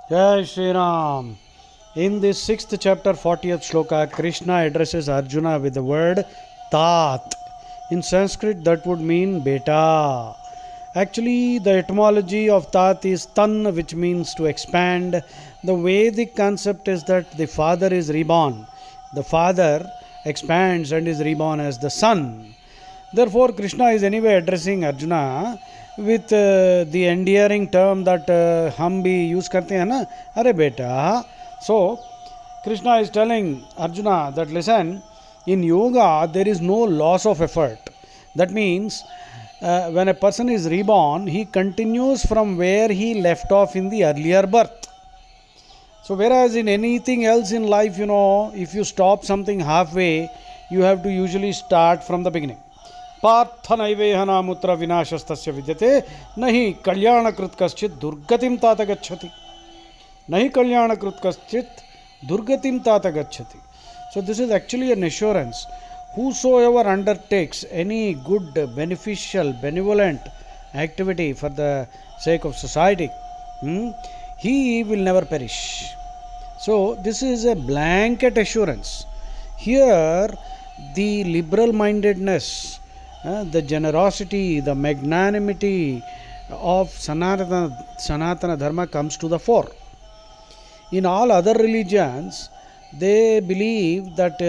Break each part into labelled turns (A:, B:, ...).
A: Jai Shri Ram. In this 6th chapter, 40th shloka, Krishna addresses Arjuna with the word Tat. In Sanskrit, that would mean beta. Actually, the etymology of Tat is Tan, which means to expand. The Vedic concept is that the father is reborn. The father expands and is reborn as the son. Therefore, Krishna is anyway addressing Arjuna with the endearing term that hum bhi use karte hain na, are beta. So, Krishna is telling Arjuna that listen, in yoga there is no loss of effort. That means when a person is reborn, he continues from where he left off in the earlier birth. So, whereas in anything else in life, if you stop something halfway, you have to usually start from the beginning. पार्थनैवेह मुत्र विनाशस्तस्य विद्यते नहि कल्याणकृत कश्चित् दुर्गतिं तात गच्छति नहि कल्याणकृत कश्चित् दुर्गतिं तात गच्छति. So this is actually an assurance. Whosoever undertakes any good, beneficial, benevolent activity for the sake of society, he will never perish. So this is a blanket assurance. Here the liberal mindedness, the generosity, the magnanimity of Sanatana Dharma comes to the fore. In all other religions, they believe that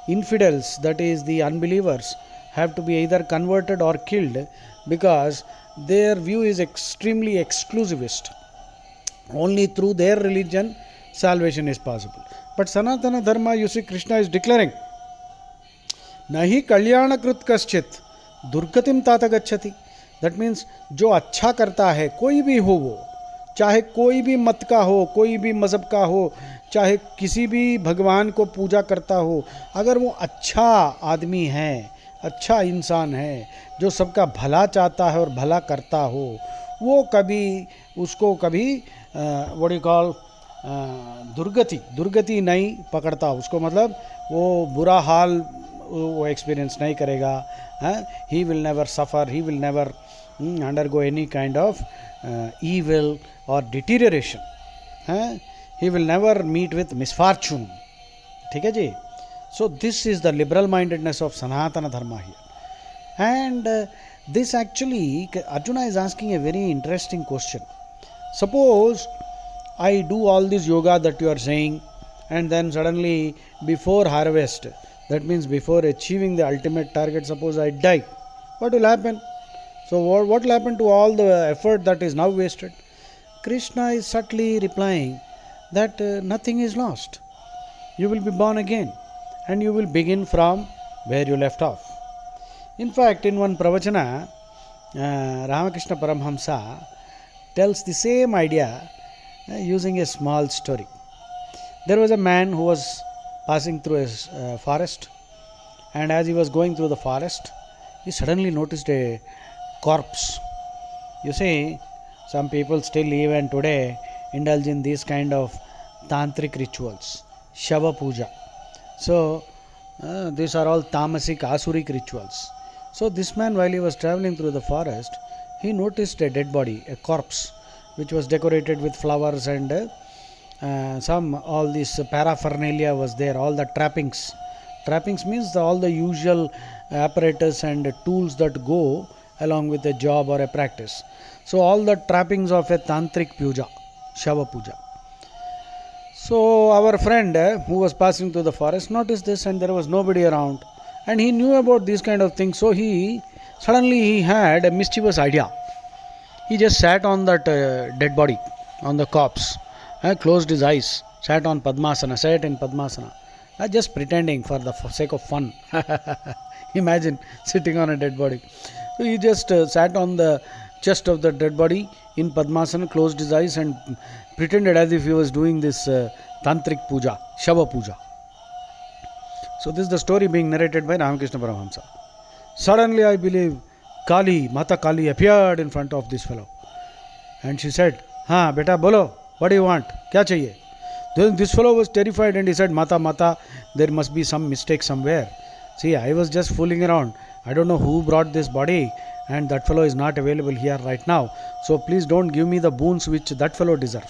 A: infidels, that is the unbelievers, have to be either converted or killed because their view is extremely exclusivist. Only through their religion salvation is possible. But Sanatana Dharma, you see, Krishna is declaring, Nahi Kalyanakrit Kaschit दुर्गतिम तात गच्छति. That means जो अच्छा करता है, कोई भी हो वो, चाहे कोई भी मत का हो, कोई भी मज़हब का हो, चाहे किसी भी भगवान को पूजा करता हो, अगर वो अच्छा आदमी है, अच्छा इंसान है, जो सबका भला चाहता है और भला करता हो, वो कभी उसको कभी व्हाट यू कॉल दुर्गति नहीं पकड़ता. उसको मतलब वो बुरा हाल वो एक्सपीरियंस नहीं करेगा. He will never suffer, he will never undergo any kind of evil or deterioration. He will never meet with misfortune. ठीक है जी. So this is the liberal mindedness of Sanatana Dharma here. And this actually, Arjuna is asking a very interesting question. Suppose I do all this yoga that you are saying, and then suddenly before harvest, that means before achieving the ultimate target, suppose I die. What will happen? So what will happen to all the effort that is now wasted? Krishna is subtly replying that nothing is lost. You will be born again and you will begin from where you left off. In fact, in one pravachana, Ramakrishna Paramhamsa tells the same idea using a small story. There was a man who was passing through a forest, and as he was going through the forest, he suddenly noticed a corpse. You see, some people still even today indulge in these kind of tantric rituals, Shava Puja. So these are all tamasic, asuric rituals. So this man, while he was traveling through the forest, he noticed a dead body, a corpse, which was decorated with flowers and all this paraphernalia was there, all the trappings. Trappings means all the usual apparatus and tools that go along with a job or a practice. So all the trappings of a tantric puja, Shava Puja. So our friend who was passing through the forest noticed this, and there was nobody around, and he knew about these kind of things. So he had a mischievous idea. He just sat on that dead body, on the corpse, closed his eyes, sat in Padmasana, just pretending for the sake of fun. Imagine sitting on a dead body. So he just sat on the chest of the dead body in Padmasana, closed his eyes and pretended as if he was doing this tantric puja, Shava Puja. So this is the story being narrated by Ramakrishna Paramahamsa. Suddenly, I believe, Mata Kali appeared in front of this fellow, and she said, "Haan, beta bolo, what do you want? Kya chahiye?" Then this fellow was terrified and he said, Mata, there must be some mistake somewhere. See, I was just fooling around. I don't know who brought this body, and that fellow is not available here right now. So please don't give me the boons which that fellow deserves.